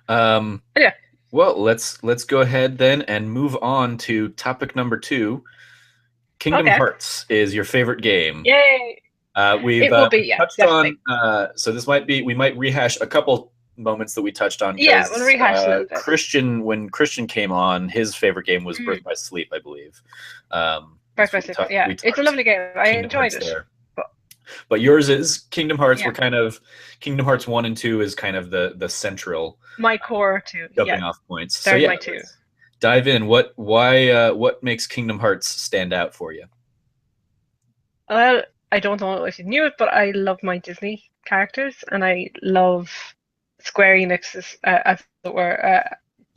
Um, Yeah. well, let's go ahead then and move on to topic number two. Kingdom Okay. Hearts is your favorite game. Yay. We've It will be, we've yeah, touched on, definitely. so this might be, we might rehash a couple moments that we touched on Yeah, we'll because rehash a little bit. Christian, when Christian came on, his favorite game was Birth Mm. by Sleep, I believe. Birth So by we Sleep. talked Yeah, we it's a talked lovely game. I Kingdom enjoyed Hearts it. there, But but yours is Kingdom Hearts. yeah, Were kind of Kingdom Hearts 1 and 2 is kind of the central my core too. Yeah, jumping off points. So they're yeah, my two. let's dive in. What makes Kingdom Hearts stand out for you? Well, I don't know if you knew it, but I love my Disney characters, and I love Square Enix's, as it were,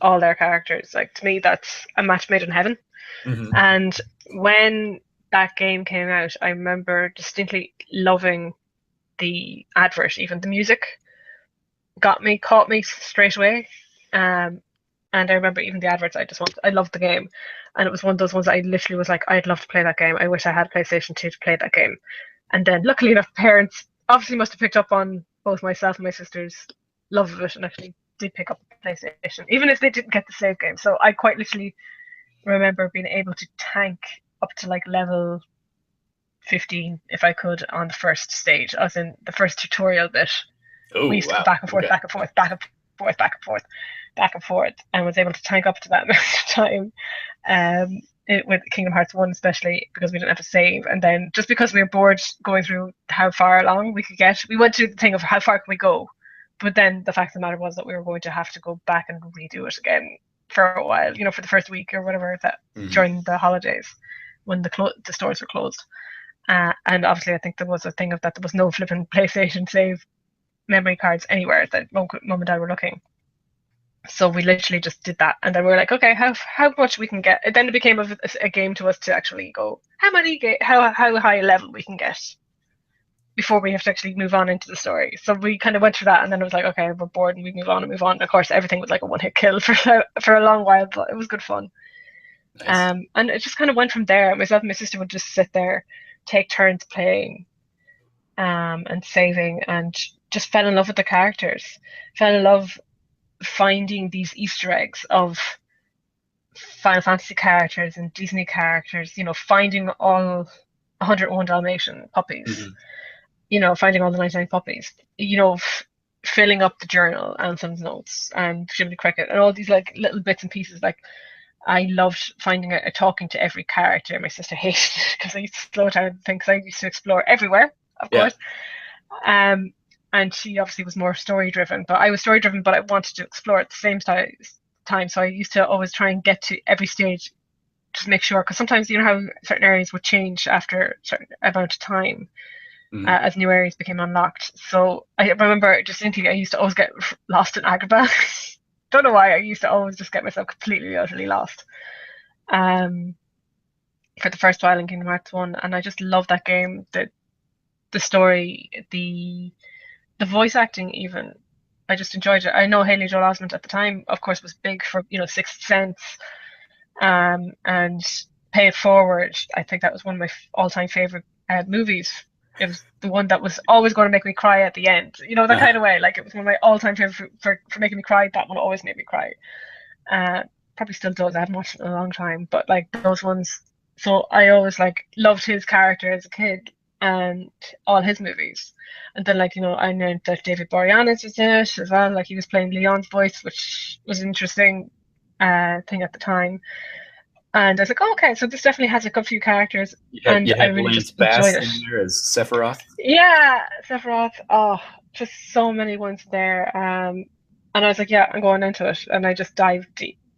all their characters. Like to me, that's a match made in heaven. Hmm. And when that game came out, I remember distinctly loving the advert, even the music caught me straight away. Um, and I remember even the adverts. I loved the game, and it was one of those ones I literally was like, I'd love to play that game. I wish I had a PlayStation 2 to play that game. And then, luckily enough, parents obviously must have picked up on both myself and my sister's love of it, and actually did pick up the PlayStation, even if they didn't get the save game. So I quite literally remember being able to tank up to like level 15 if I could on the first stage, as in the first tutorial bit. We Oh used to go wow. back and forth, Okay. back and forth, back and forth, back and forth, back and forth, and was able to tank up to that amount of time. With Kingdom Hearts 1, especially because we didn't have to save. And then just because we were bored going through how far along we could get, we went to the thing of how far can we go. But then the fact of the matter was that we were going to have to go back and redo it again for a while, for the first week or whatever, that Hmm. during the holidays when the stores were closed. And obviously, I think there was a thing of that there was no flipping PlayStation save memory cards anywhere that mom and dad were looking. So we literally just did that, and then we were like, okay, how much we can get. And then it became a game to us to actually go how high a level we can get before we have to actually move on into the story. So we kind of went through that, and then it was like, okay, we're bored, and we move on and move on. And of course, everything was like a one hit kill for a long while, but it was good fun. Nice. And it just kind of went from there. Myself and my sister would just sit there, take turns playing, and saving, and just fell in love with the characters. Fell in love finding these Easter eggs of Final Fantasy characters and Disney characters, finding all 101 Dalmatian puppies, Hmm. finding all the 99 puppies, filling up the journal, Anselm's notes, and Jiminy Cricket, and all these like little bits and pieces. Like, I loved finding a talking to every character. My sister hated it because I used to slow down and think, 'cause I used to explore everywhere, of Yeah. course. Um, and she obviously was more story driven, but I was story driven, but I wanted to explore at the same time. So I used to always try and get to every stage, just make sure, because sometimes you know how certain areas would change after a certain amount of time, Hmm. as new areas became unlocked. So I remember distinctly, I used to always get lost in Agrabah. Don't know why. I used to always just get myself completely, utterly lost. Um, for the first while in Kingdom Hearts 1, and I just love that game. The story, the voice acting even. I just enjoyed it. I know Haley Joel Osment at the time, of course, was big for Sixth Sense, and Pay It Forward. I think that was one of my all-time favorite movies. It was the one that was always going to make me cry at the end. That Uh-huh. kind of way. Like it was one of my all-time favorite for making me cry. That one always made me cry. Uh, Probably still does. I haven't watched it in a long time, but like those ones. So I always like loved his character as a kid and all his movies. And then like I know that David Boreanaz was in it as well. Like he was playing Leon's voice, which was an interesting thing at the time. And I was like, oh, okay, so this definitely has like a few characters, and You I had really Lance just enjoyed Bass it. in there as Sephiroth. Yeah, Sephiroth. Oh, just so many ones there. And I was like, yeah, I'm going into it, and I just dived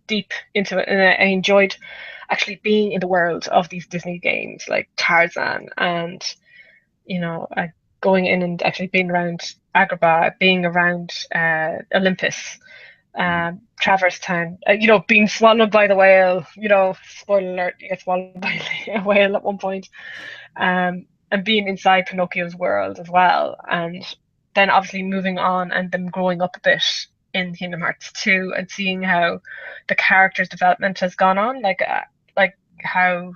deep into it, and I enjoyed actually being in the world of these Disney games like Tarzan, and going in and actually being around Agrabah, being around Olympus, Mhm. Traverse Town, being swallowed by the whale. Spoiler alert, you get swallowed by a whale at one point, and being inside Pinocchio's world as well. And then obviously moving on and them growing up a bit in Kingdom Hearts 2 and seeing how the character's development has gone on, like how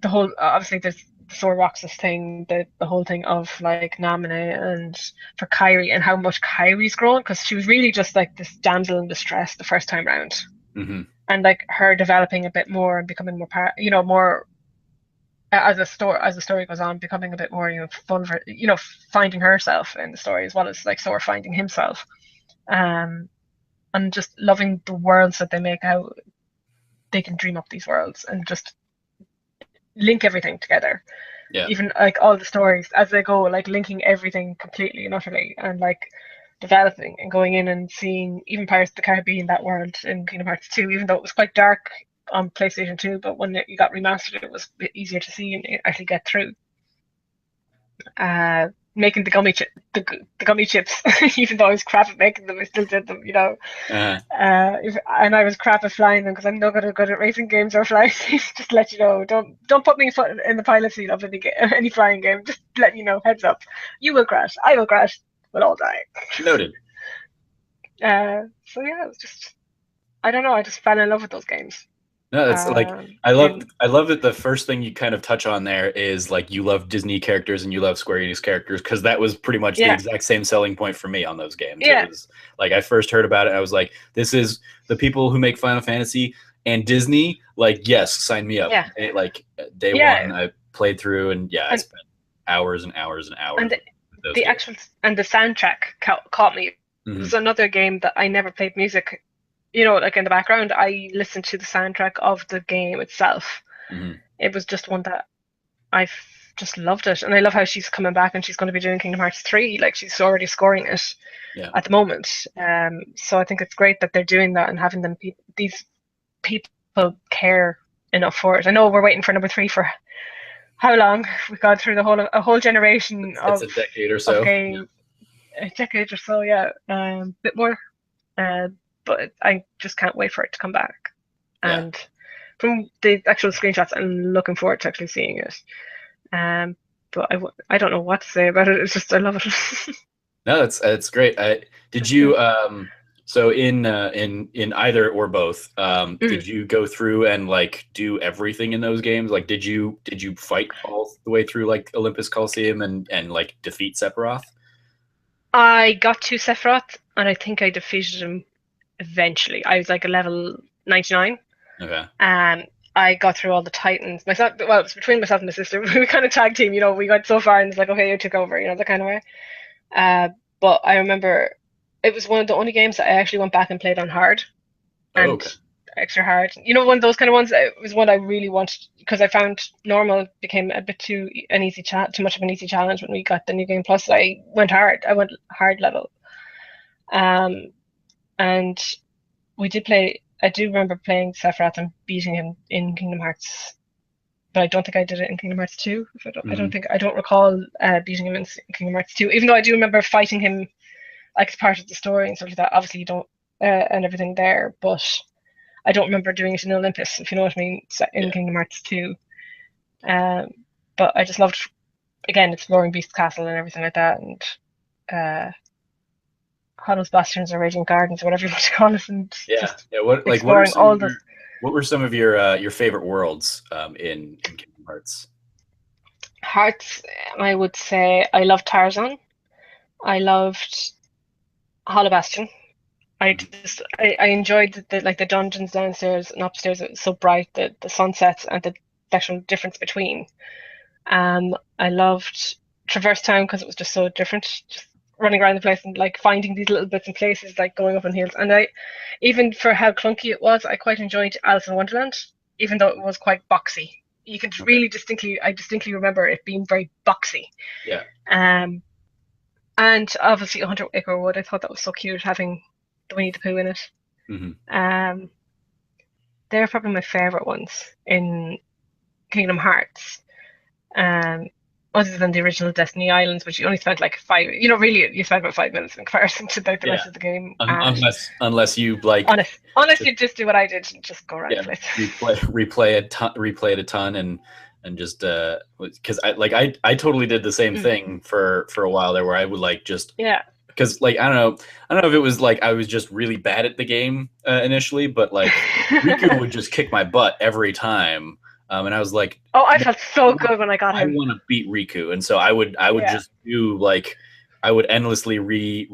the whole obviously there's Sword Roxas thing, the whole thing of like Naminé and for Kairi and how much Kairi's grown because she was really just like this damsel in distress the first time round, Hmm. and like her developing a bit more and becoming more more as the story goes on, becoming a bit more full of her, finding herself in the story as well as like Sora finding himself, um, and just loving the worlds that they make, how they can dream up these worlds and just link everything together, Yeah. even like all the stories as they go, like linking everything completely and utterly, and like developing and going in and seeing even Pirates of the Caribbean, that world in Kingdom Hearts 2, even though it was quite dark on PlayStation 2, but when you got remastered, it was a bit easier to see and actually get through. Making the gummy chips, even though I was crap at making them, I still did them, Uh, and I was crap at flying them because I'm not good at racing games or flying games. Just to let you know, don't put me in the pilot seat of any flying game. Just to let you know, heads up, you will crash, I will crash, we'll all die. Noted. So yeah, it was just, I don't know, I just fell in love with those games. No, that's like And I love that the first thing you kind of touch on there is like you love Disney characters and you love Square Enix characters because that was pretty much the yeah, exact same selling point for me on those games. It yeah, was like I first heard about it, I was like, this is the people who make Final Fantasy and Disney. Like, yes, sign me up. yeah, Like day yeah, one, I played through and yeah, I and spent hours and hours and and hours the, with those the games. actual and the soundtrack caught me. It Hmm. was another game that I never played music, like in the background. I listened to the soundtrack of the game itself. Hmm. It was just one that I just loved it, and I love how she's coming back and she's going to be doing Kingdom Hearts 3. Like she's already scoring it Yeah. at the moment. So I think it's great that they're doing that and having these people care enough for it. I know we're waiting for number 3 for how long? We've gone through a whole generation It's a decade or of so. Yeah. game, a decade or so, yeah, bit more. Uh, but I just can't wait for it to come back. Yeah. And from the actual screenshots, I'm looking forward to actually seeing it. Um, but I don't know what to say about it. It's just I love it. No, that's great. Did Just yeah. you so in either or both, Mm. did you go through and like do everything in those games? Like did you fight all the way through like Olympus Coliseum and like defeat Sephiroth? I got to Sephiroth, and I think I defeated him eventually. I was like a level 99. Okay. Um, I got through all the Titans myself. Well, it was between myself and my sister. We kind of tag team, we got so far, and it's like, okay, you took over, that kind of way. Uh, but I remember it was one of the only games that I actually went back and played on hard Oh, and okay. extra hard. One of those kind of ones. It was one I really wanted because I found normal became a bit too much of an easy challenge when we got the new game. Plus, I went hard. I went hard level. Um, and we did play. I do remember playing Sephiroth and beating him in Kingdom Hearts, but I don't think I did it in Kingdom Hearts 2. Hmm. I don't recall beating him in Kingdom Hearts 2, even though I do remember fighting him like as part of the story and stuff like that. Obviously, you don't and everything there, but I don't remember doing it in Olympus, if you know what I mean, in Yeah. Kingdom Hearts 2. Um, but I just loved again exploring Beast Castle and everything like that, and uh, Hollows Bastions or Raging Gardens, or whatever you want to call it, and Yeah. just Yeah. What are exploring some of all the your favorite worlds in Kingdom Hearts? hearts. I would say I loved Tarzan. I loved Hollow Bastion. Mhm. I enjoyed like the dungeons downstairs and upstairs. It was so bright, the sunsets and the actual difference between. I loved Traverse Town because it was just so different, just running around the place and like finding these little bits and places, like going up on hills. And even for how clunky it was, I quite enjoyed Alice in Wonderland, even though it was quite boxy. You could Okay. I distinctly remember it being very boxy. Yeah. Um, and obviously 100 Acre Wood, I thought that was so cute having the Winnie the Pooh in it. Hmm. Um, they're probably my favorite ones in Kingdom Hearts. Um, Other than the original Destiny Islands, which you only spent like five, really you spent about 5 minutes in comparison to like the Yeah. rest of the game. And Unless you like honest, you just do what I did and just go around the yeah, place. replay it a ton and just because I totally did the same Mm. thing for a while there where I would like just Yeah. because like I don't know if it was like I was just really bad at the game initially, but like Riku would just kick my butt every time. And I was like, Oh, I no, felt so good when I got I him. want to beat Riku, and so I would Yeah, just do like I would endlessly re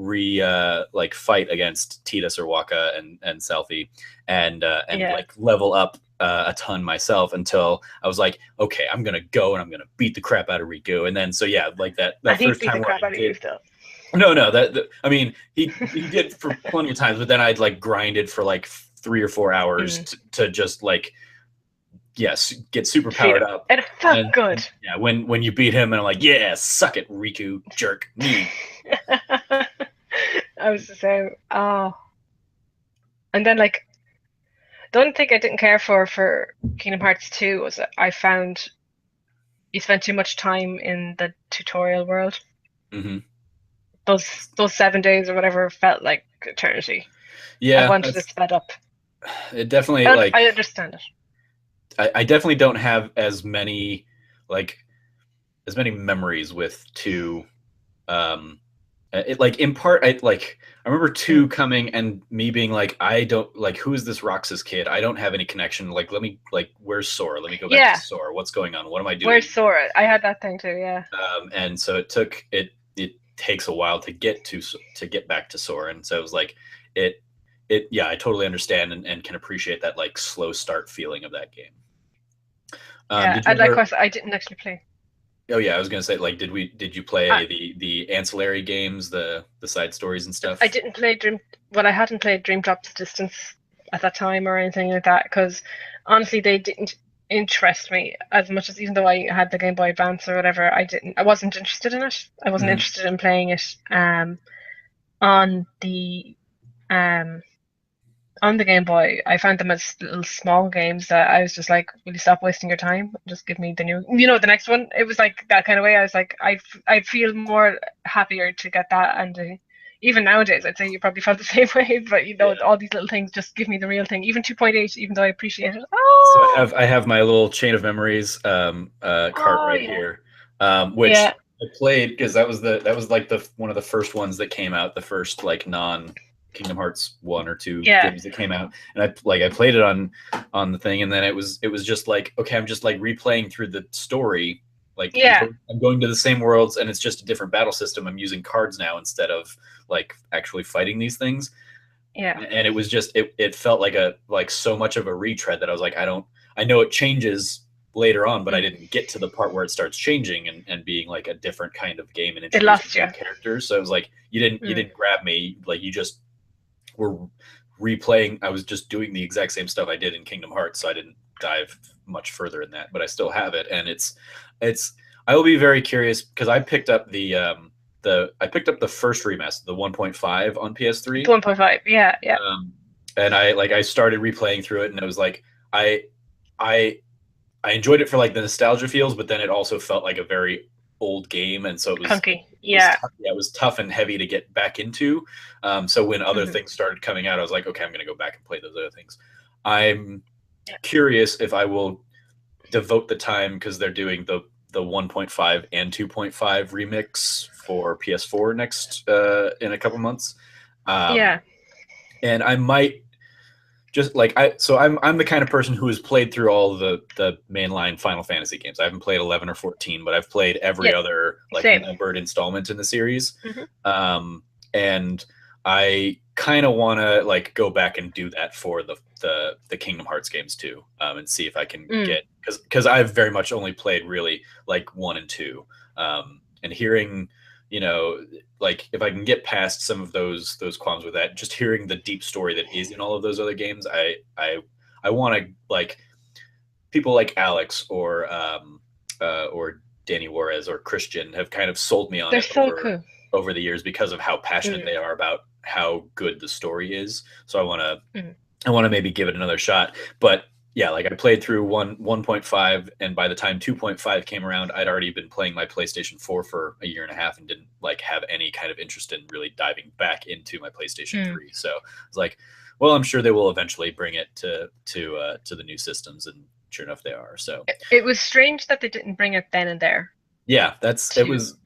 like fight against Tidus or Waka and Selphie, and yeah. like level up a ton myself until I was like, okay, I'm gonna go and I'm gonna beat the crap out of Riku, and then so yeah, like that And he first beat time the where crap I out of you did. still. No, no, I mean, he did for plenty of times, but then I'd like grinded for like 3 or 4 hours Mm. to just like yes, get super Defeat powered him. up. It felt And good. yeah, when you beat him, and I'm like, yeah, suck it, Riku, jerk, me. I was the same. Oh, and then like the only thing I didn't care for Kingdom Hearts 2 was that I found you spent too much time in the tutorial world. Hmm. Those 7 days or whatever felt like eternity. I Yeah, wanted it sped up. it definitely And like I understand it. I definitely don't have as many like as many memories with two. Um, it like in part, I remember Mm. two coming and me being like, I don't like who is this Roxas kid? I don't have any connection. Like, let me like, where's Sora? Let me go back to Yeah, Sora. What's going on? What am I where's doing? Sora? I had that thing too. Yeah, And so it takes a while to get back to Sora, and so it was like it yeah, I totally understand and can appreciate that like slow start feeling of that game. yeah. Did you And like, of ever? course, I didn't actually play. Oh yeah, I was gonna say like did you I, play the ancillary games, the side stories and I stuff? didn't play Dream. Well, I hadn't played Dream Drop Distance at that time or anything like that because honestly, they didn't interest me as much as even though I had the Game Boy Advance or whatever, I wasn't interested in it. I wasn't Hmm. interested in playing it on um on the Game Boy. I found them as little small games that I was just like, will you stop wasting your time? Just give me the new, the next one. It was like that kind of way. I was like, I'd feel more happier to get that. And even nowadays, I'd say you probably felt the same way. But Yeah. all these little things, just give me the real thing. Even 2.8, even though I appreciate it. So Oh, I have my little chain of memories cart oh right yeah, here, which yeah, I played because that was like the one of the first ones that came out, the first like non Kingdom Hearts 1 or 2 yeah, games that came out, and I played it on the thing, and then it was just like okay, I'm just like replaying through the story. Like yeah, I'm going to the same worlds, and it's just a different battle system. I'm using cards now instead of like actually fighting these things, yeah. and it was just it felt like a like so much of a retread that I was like I know it changes later on, but I Mm. didn't get to the part where it starts changing and being like a different kind of game and It introducing lost you. new characters. So it was like you Mm. didn't grab me, like you just were replaying. I was just doing the exact same stuff I did in Kingdom Hearts, so I didn't dive much further in that, but I still have it, and it's I will be very curious because I picked up the first remaster, the 1.5 on PS3. 1.5. Yeah, yeah. um, and I started replaying through it, and it was like I I I enjoyed it for like the nostalgia feels, but then it also felt like a very old game, and so Clunky. it was Yeah. tough, yeah, it was tough and heavy to get back into. So when other Hmm. things started coming out, I was like, okay, I'm going to go back and play those other things. I'm Yeah. curious if I will devote the time because they're doing the 1.5 and 2.5 remix for PS4 next in a couple months. Um, Yeah. and I might just like I'm the kind of person who has played through all the mainline Final Fantasy games. I haven't played 11 or 14, but I've played every Yeah. other like Same. numbered installment in the series. Hmm. And I kind of want to like go back and do that for the Kingdom Hearts games too, and see if I can Mm. get because I've very much only played really like 1 and 2, and hearing like if I can get past some of those qualms with that, just hearing the deep story that is in all of those other games, I want to like people like Alex or Danny Juarez or Christian have kind of sold me on They're it so cool. over the years because of how passionate Mm. they are about how good the story is. So Mm. I want to maybe give it another shot. But yeah, like I played through 1.5, and by the time 2.5 came around, I'd already been playing my PlayStation 4 for a year and a half and didn't like have any kind of interest in really diving back into my PlayStation Mm. 3. So it's like, well, I'm sure they will eventually bring it to the new systems, and sure enough, they are. So It was strange that they didn't bring it then and there yeah, that's it too. was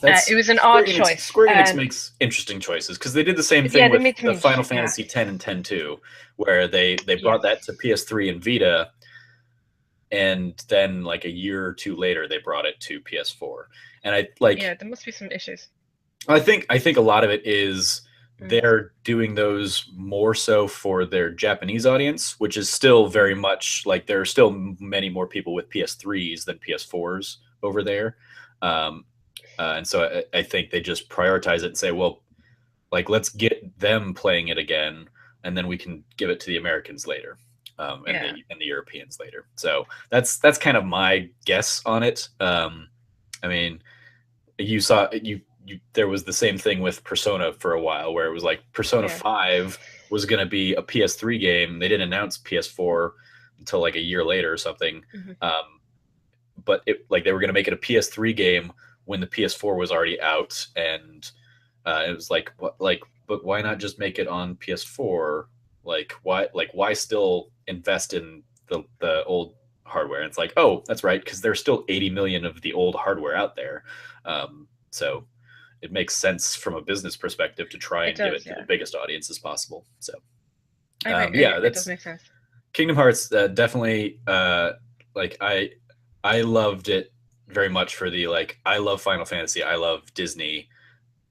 that's It was an odd choice. Square Enix makes interesting choices because they did the same thing Yeah, they with made some the Final yeah, Fantasy 10 and 10 2, where they yeah, brought that to PS3 and Vita, and then like a year or two later they brought it to PS4. And I like Yeah, there must be some issues. I think a lot of it is Mm. they're doing those more so for their Japanese audience, which is still very Mm. much like there are still many more people with PS3s than PS4s over there. Um, and so I think they just prioritize it and say, well, like let's get them playing it again, and then we can give it to the Americans later, Yeah, and the Europeans later. So that's kind of my guess on it. I mean, you saw you there was the same thing with Persona for a while, where it was like Persona yeah. 5 was going to be a PS3 game. They didn't announce PS4 until like a year later or something. Hmm. Um, but it like they were going to make it a PS3 game when the PS4 was already out, and it was like what like but why not just make it on PS4? Like why still invest in the old hardware? And it's like, oh, that's right, because there's still 80 million of the old hardware out there. So it makes sense from a business perspective to try It and give does. it to the Yeah, biggest audience as possible. So I yeah, it does that's make sense. Kingdom Hearts. Definitely, like I loved it very much for the like. I love Final Fantasy. I love Disney.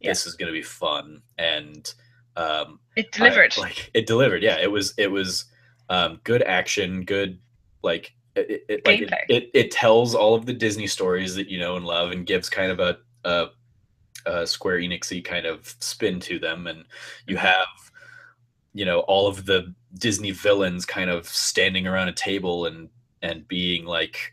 Yeah, This is going to be fun, and it I delivered. like it delivered. Yeah, it was good action, good like Gameplay. it tells all of the Disney stories that you know and love, and gives kind of a Square Enixy kind of spin to them, and you Hmm. have all of the Disney villains kind of standing around a table and being like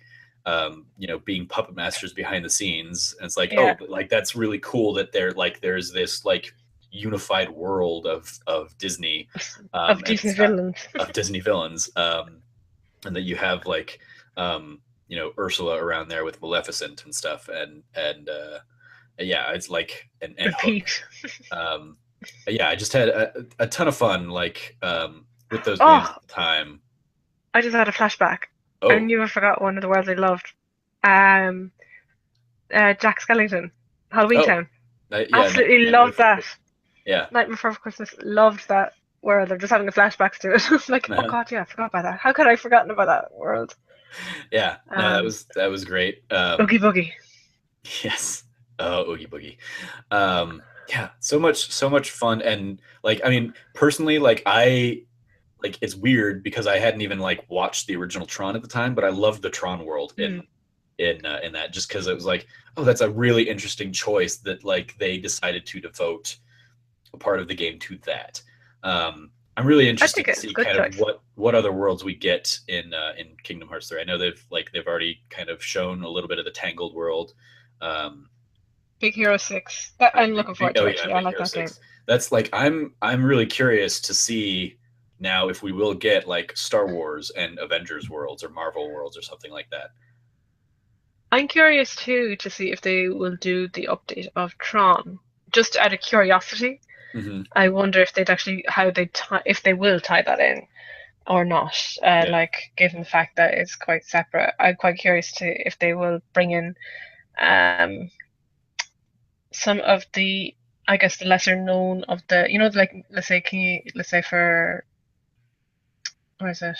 being puppet masters behind the scenes. And it's like, Yeah, oh, like that's really cool that they're like there's this like unified world of Disney, of and Disney it's not villains. of Disney villains, and that you have like Ursula around there with Maleficent and stuff, and yeah, it's like and Hook. Repeat. um, yeah, I just had a ton of fun like with those games Oh, at the time. I just had a flashback. I Oh, knew I forgot one of the worlds I loved. Um, Jack Skellington, Halloween oh, Town. yeah, Absolutely Nightmare loved Before that. Christmas. Yeah. Nightmare Before Christmas. Loved that world. I'm just having the flashbacks to it. Like, oh Uh-huh. God, yeah, I forgot about that. How could I have forgotten about that world? Yeah, no, that Um, was great. Oogie Boogie. Yes. Oh, Oogie Boogie. Yeah, so much fun. And like I mean personally, like I like it's weird because I hadn't even like watched the original Tron at the time, but I loved the Tron world Hmm. in that, just because it was like, oh, that's a really interesting choice that like they decided to devote a part of the game to that. I'm really I interested think to it's a see good kind of choice. what other worlds we get in Kingdom Hearts 3. I know they've already kind of shown a little bit of the Tangled world. Um, Big Hero 6. I'm looking forward oh to yeah, actually. I Big like Hero that game. 6. That's like I'm really curious to see now if we will get like Star Wars and Avengers worlds or Marvel worlds or something like that. I'm curious too to see if they will do the update of Tron. Just out of curiosity, Hmm. I wonder if they'd actually how they tie if they will tie that in or not. Yeah. Like given the fact that it's quite separate, I'm quite curious to if they will bring in um some of the I guess the lesser known of the like let's say for what is it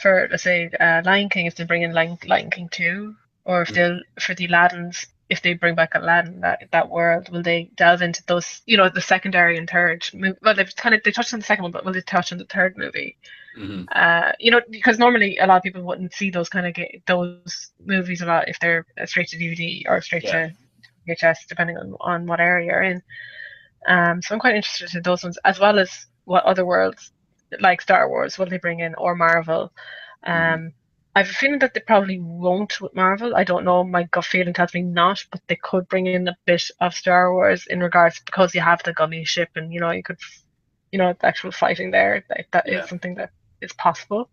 for let's say Lion King if they bring in Lion King 2 or if Mhm. they'll for the Aladdins if they bring back Aladdin that world will they delve into those the secondary and third well they touched on the second one but will they touch on the third movie Hmm. because normally a lot of people wouldn't see those kind of those movies a lot if they're straight to DVD or straight Yeah. to VHS depending on what area you're in. So I'm quite interested in those ones, as well as what other worlds like Star Wars will they bring in or Marvel. Hmm. Um, I have a feeling that they probably won't with Marvel. I don't know. My gut feeling tells me not, but they could bring in a bit of Star Wars in regards because you have the gummy ship and you could, the actual fighting there. That is Yeah. something that is possible.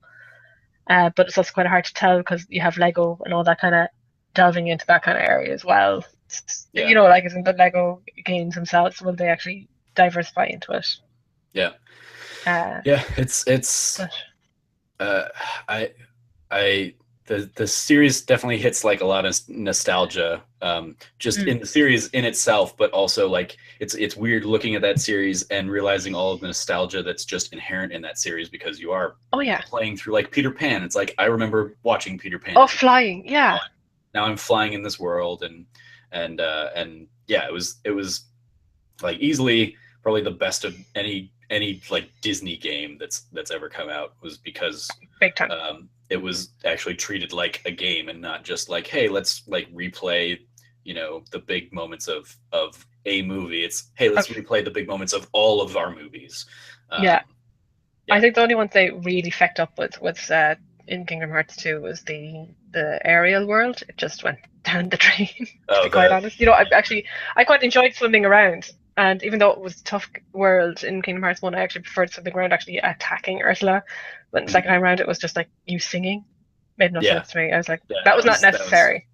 But it's also quite hard to tell because you have Lego and all that kind of delving into that kind of area as well. Yeah. Like isn't the Lego games themselves, will they actually diversify into it? Yeah. Uh, Yeah. It's but uh I I the series definitely hits like a lot of nostalgia, just Mm. in the series in itself, but also like it's weird looking at that series and realizing all of the nostalgia that's just inherent in that series because you are Oh yeah. playing through like Peter Pan. It's like I remember watching Peter Pan Oh, as a flying. Yeah. now I'm flying in this world and yeah, it was like easily probably the best of any like Disney game that's ever come out was because Big time. it was actually treated like a game and not just like, hey, let's like replay, the big moments of a movie. It's hey, let's Of- replay the big moments of all of our movies. yeah. I Yeah. think the only ones they really fecked up with was in Kingdom Hearts 2 was the aerial world. It just went down the drain, to Oh, be quite the honest. I quite enjoyed swimming around, and even though it was a tough world in Kingdom Hearts 1, I actually preferred swimming around actually attacking Ursula. But the second mhm. time around, it was just like you singing made no Yeah, sense to me. I was like, yeah, that was not necessary.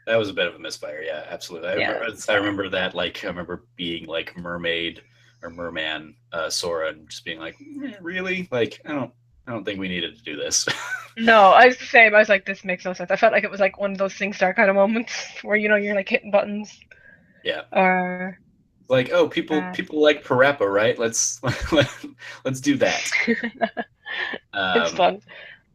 that was a bit of a misfire. Yeah, absolutely. Yeah, I so remember that. Like, I remember being like mermaid or merman Sora, and just being like, really? Like, I don't think we needed to do this. no, I was the same. I was like, this makes no sense. I felt like it was like one of those SingStar kind of moments where you're like hitting buttons Yeah, or like, oh, uh, people like Parappa, right? Let's do that. it's Um, fun.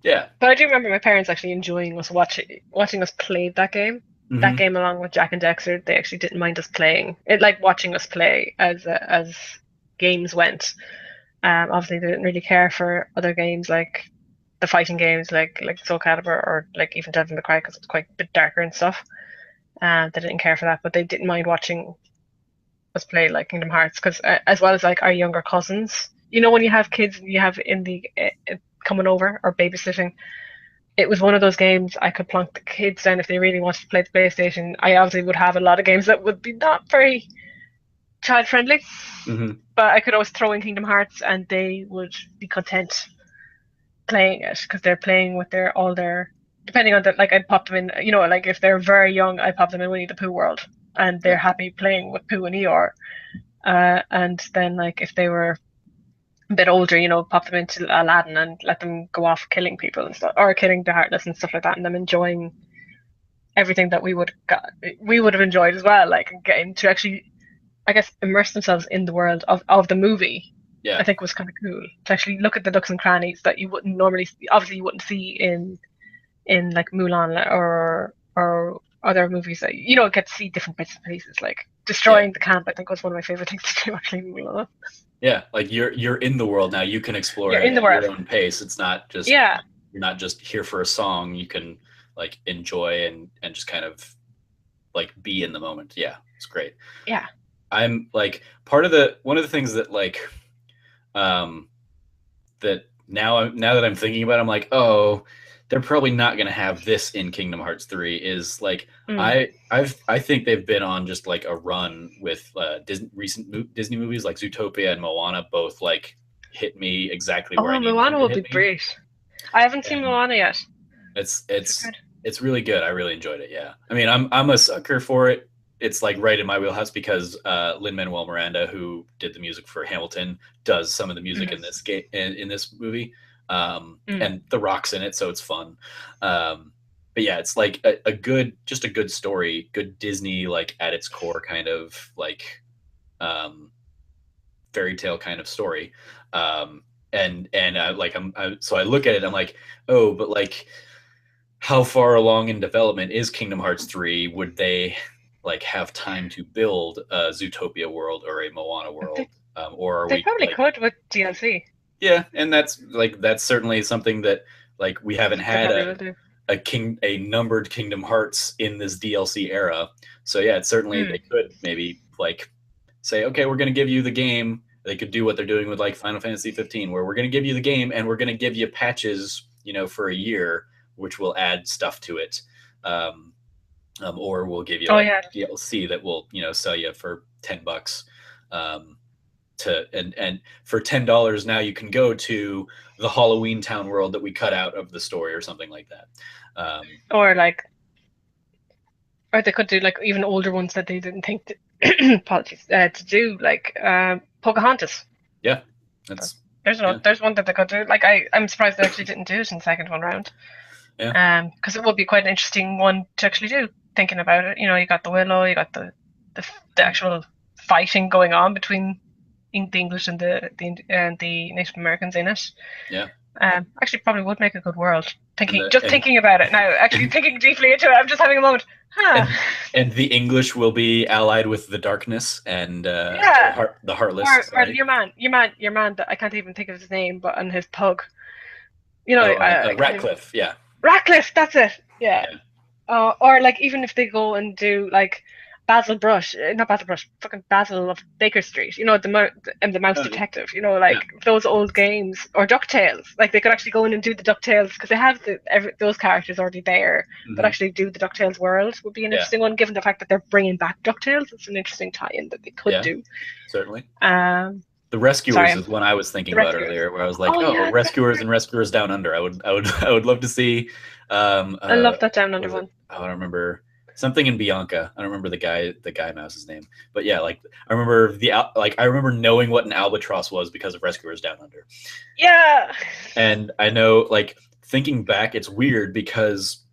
yeah. But I do remember my parents actually enjoying us watching us play that game. That Hmm. game along with Jack and Dexter, they actually didn't mind us playing it, like watching us play as games went. Obviously, they didn't really care for other games like the fighting games, like Soul Calibur or like even Devil May Cry because it's quite a bit darker and stuff. They didn't care for that, but they didn't mind watching us play like Kingdom Hearts because as well as like our younger cousins, when you have kids and you have in the coming over or babysitting, it was one of those games I could plonk the kids down if they really wanted to play the PlayStation. I obviously would have a lot of games that would be not very child friendly, Hmm. but I could always throw in Kingdom Hearts and they would be content playing it because they're playing with their all their depending on the like I'd pop them in, like if they're very young, I pop them in Winnie the Pooh world and they're Yeah. happy playing with Pooh and Eeyore. And then like if they were a bit older, pop them into Aladdin and let them go off killing people and stuff, or killing the Heartless and stuff like that, and them enjoying everything that we would have enjoyed as well, like getting to actually, I guess, immerse themselves in the world of the movie. I Yeah. think was kind of cool to actually look at the nooks and crannies that you wouldn't normally see. Obviously, you wouldn't see in like Mulan or other movies that get to see different bits and pieces. Like Yeah. destroying the camp, I think was one of my favorite things to do. Actually, in Mulan. Yeah. Like you're in the world now. You can explore You're it in the at world. your own pace. It's not just Yeah, you're not just here for a song. You can like enjoy and just kind of like be in the moment. Yeah, it's great. yeah. I'm like part of the one of the things that like um that now that I'm thinking about it, I'm like, oh, they're probably not going to have this in Kingdom Hearts 3 is like Mm. I think they've been on just like a run with Disney movies like Zootopia and Moana both like hit me exactly Oh, where I need them Moana to would be hit me. great. I haven't seen And Moana yet. it's Is it it's good? it's really good. I really enjoyed it. Yeah. I mean, I'm a sucker for it. It's like right in my wheelhouse because Lin-Manuel Miranda, who did the music for Hamilton, does some of the music Mm. in this game in this movie, Mm. and The Rock's in it, so it's fun. Um, but yeah, it's like a good, just a good story, good Disney like at its core kind of like um, fairy tale kind of story. Um, and like so I look at it, I'm like, oh, but like how far along in development is Kingdom Hearts 3? Would they like have time to build a Zootopia world or a Moana They world? Or are they we probably like, could with DLC. yeah, and that's certainly something that like we haven't They had probably will do. a numbered Kingdom Hearts in this DLC era. So yeah, it's certainly Mm. they could maybe like say, okay, we're going to give you the game. They could do what they're doing with like Final Fantasy 15, where we're going to give you the game and we're going to give you patches, for a year, which will add stuff to it. Um, or we'll give you Oh like yeah. DLC that will, sell you for $10. Um, and for $10 now you can go to the Halloween Town world that we cut out of the story or something like that. Or like, or they could do like even older ones that they didn't think to, apologies, to do like Pocahontas. Yeah, But that's there's yeah. there's one that they could do. Like I'm surprised they actually didn't do it in the second one round. Yeah. Because it would be quite an interesting one to actually do. Thinking about it, you got the Willow, you got the actual fighting going on between the English and the Native Americans in it. Yeah. Actually, probably would make a good world. And the Thinking about it now, actually and thinking deeply into it, I'm just having a moment. Huh. and and the English will be allied with the darkness and Yeah. the heartless. Or Sorry. your man that I can't even think of his name, but and his pug. Oh, I can't even. Ratcliffe. Yeah. Ratcliffe, that's it. Yeah. Yeah. Or like even if they go and do like Basil Brush, not Basil Brush, fucking Basil of Baker Street. The Mouse Oh, yeah. Detective. Yeah. Like those old games or Ducktales. Like they could actually go in and do the Ducktales because they have those characters already there. But Hmm. actually do the Ducktales world would be an Yeah. interesting one, given the fact that they're bringing back Ducktales. It's an interesting tie-in that they could Yeah. do. Certainly. Um, The sorry, Rescuers I'm is one I was thinking the about Rescuers. earlier, where I was like, Oh "Oh, yeah, the Rescuers Rescuers. and Rescuers Down Under." I would love to see. I love that Down What Under was it? one. Oh, I don't remember something in Bianca. I don't remember the guy mouse's name, but yeah, like I remember I remember knowing what an albatross was because of Rescuers Down Under, Yeah. and I know like thinking back, it's weird because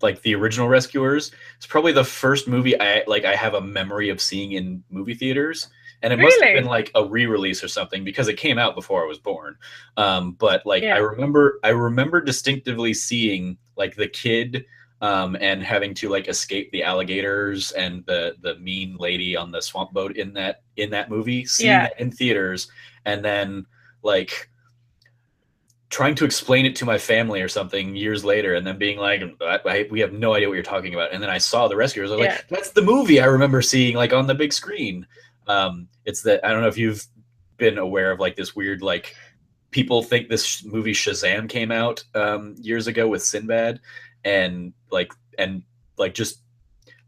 like the original Rescuers, it's probably the first movie I have a memory of seeing in movie theaters, and it must have been Really? like a re-release or something because it came out before I was born. But like Yeah. I remember distinctively seeing like the kid and having to like escape the alligators and the mean lady on the swamp boat in that movie, seeing Yeah. that in theaters, and then like trying to explain it to my family or something years later and then being like we have no idea what you're talking about, and then I saw the Rescuers. I was Yeah. like, that's the movie I remember seeing like on the big screen. It's that I don't know if you've been aware of like this weird like people think this movie Shazam came out years ago with Sinbad, and like just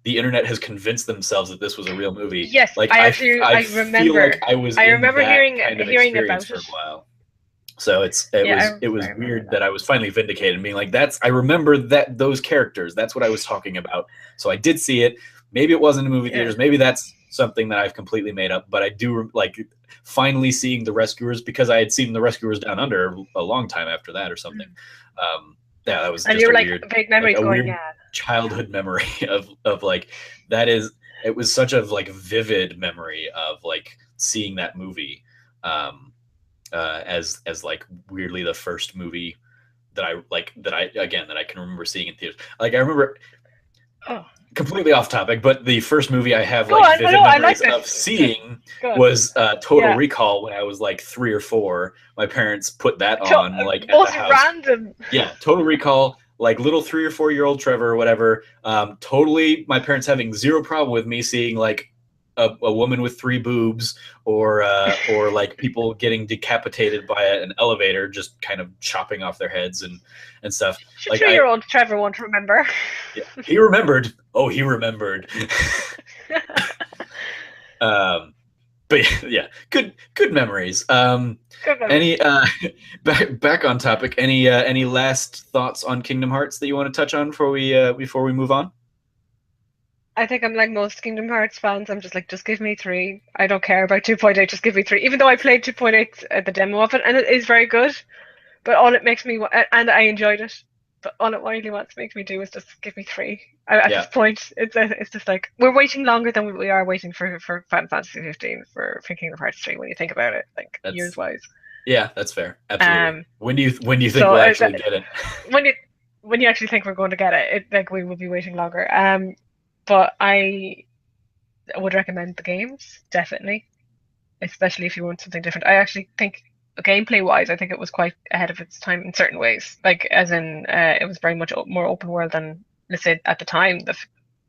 the internet has convinced themselves that this was a real movie. Yes, Like I I feel like remember. I was I in remember that kind of hearing experience about for it. a while. So Yeah, it I was remember weird that. that I was finally vindicated and being like, that's I remember that those characters. That's what I was talking about. So I did see it. Maybe it wasn't in movie Yeah. theaters. Maybe that's something that I've completely made up. But I do like finally seeing the Rescuers because I had seen the Rescuers Down Under a long time after that or something. Mm. Yeah, that was And just you a were like weird vague like memories a going, weird yeah. childhood memory of like that is it was such a like vivid memory of like seeing that movie. As like weirdly the first movie that I like that I can remember seeing in theaters. Like I remember Oh, completely off topic, but the first movie I have go like on. vivid No, I memories like this. of seeing Go on. was Total Yeah. Recall when I was like 3 or 4. My parents put that on like at the Most house. random. Yeah, Total Recall, like little 3 or 4 year old Trevor or whatever. Totally, my parents having zero problem with me seeing like a woman with 3 boobs or like people getting decapitated by an elevator, just kind of chopping off their heads and stuff. Should Like 3-year-old Trevor won't remember? yeah, he remembered. Oh, he remembered. um, but yeah, good memories. Good memories. Any back on topic? Any last thoughts on Kingdom Hearts that you want to touch on before we move on? I think I'm like most Kingdom Hearts fans. I'm just like, just give me three. I don't care about 2.8. Just give me three. Even though I played 2.8 at the demo of it, and it is very good. But all it makes me and I enjoyed it. But all it really wants makes me do is just give me three. At this Yeah, point, it's just like we're waiting longer than we are waiting for Final Fantasy 15 for Kingdom Hearts 3. When you think about it, like years that's wise. yeah, that's fair. Absolutely. Um. When do you think So we'll actually get it? when you when you actually think we're going to get it, like we will be waiting longer. But I would recommend the games definitely, especially if you want something different. I actually think gameplay wise, I think it was quite ahead of its time in certain ways. Like as in, it was very much more open world than let's say at the time the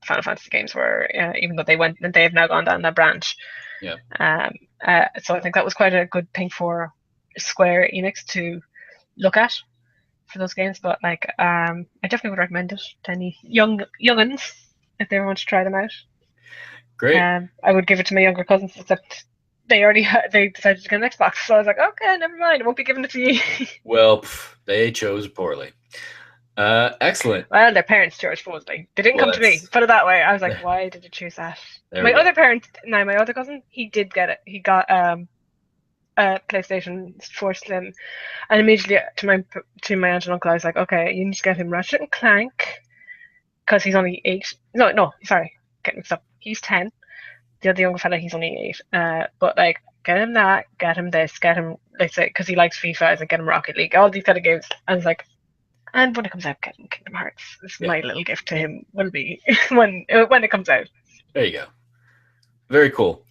Final Fantasy games were. Even though they have now gone down that branch. Yeah. Um, so I think that was quite a good thing for Square Enix to look at for those games. But like, I definitely would recommend it to any younguns if they want to try them out. Great. I would give it to my younger cousins, except they decided to get an Xbox, so I was like, okay, never mind, I won't be giving it to you. Well, they chose poorly. Excellent. Well, their parents chose supposedly. They didn't Well, come to me. Put it that way. I was like, why did you choose that? there we go. My other cousin, he did get it. He got PlayStation 4 Slim, and immediately to my aunt and uncle, I was like, okay, you need to get him Ratchet and Clank because he's only 8. No, no, sorry, get mixed up. He's 10. The other younger fella, he's only 8. But like, get him that, get him this, get him, let's say, because he likes FIFA. I was like, get him Rocket League, all these kind of games. I was like, and when it comes out, get him Kingdom Hearts. This is my little gift to him. Will be when it comes out. There you go. Very cool.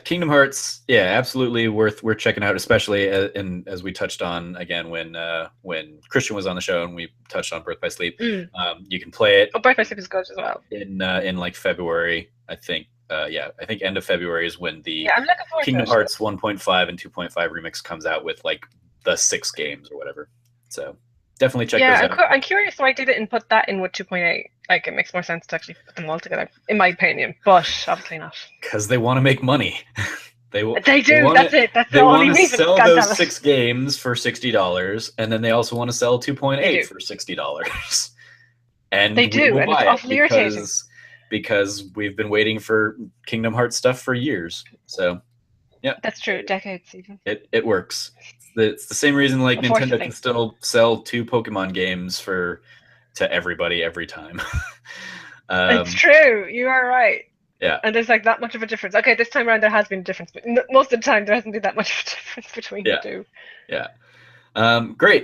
Kingdom Hearts, yeah, absolutely worth checking out, especially as we touched on again when Christian was on the show and we touched on Birth by Sleep. You can play it. Oh, Birth by Sleep is good as well. In like February, I think. I think end of February is when the I'm looking forward Kingdom to Hearts 1.5 and 2.5 remix comes out with like the 6 games or whatever. So definitely check those out. I'm curious why they didn't put that in with 2.8. Like, it makes more sense to actually put them all together, in my opinion, but obviously not. Because they want to make money. They do. That's it. That's the only reason. They want to sell those 6 games for $60, and then they also want to sell 2.8 for $60. And they do, and it's awfully irritating. Because we've been waiting for Kingdom Hearts stuff for years. So, yeah. That's true. Decades even. It works. It's the same reason like Nintendo can still sell 2 Pokemon games to everybody every time. It's true. You are right. Yeah. And there's like that much of a difference. Okay, this time around there has been a difference, but most of the time there hasn't been that much of a difference between the two. Yeah. Great.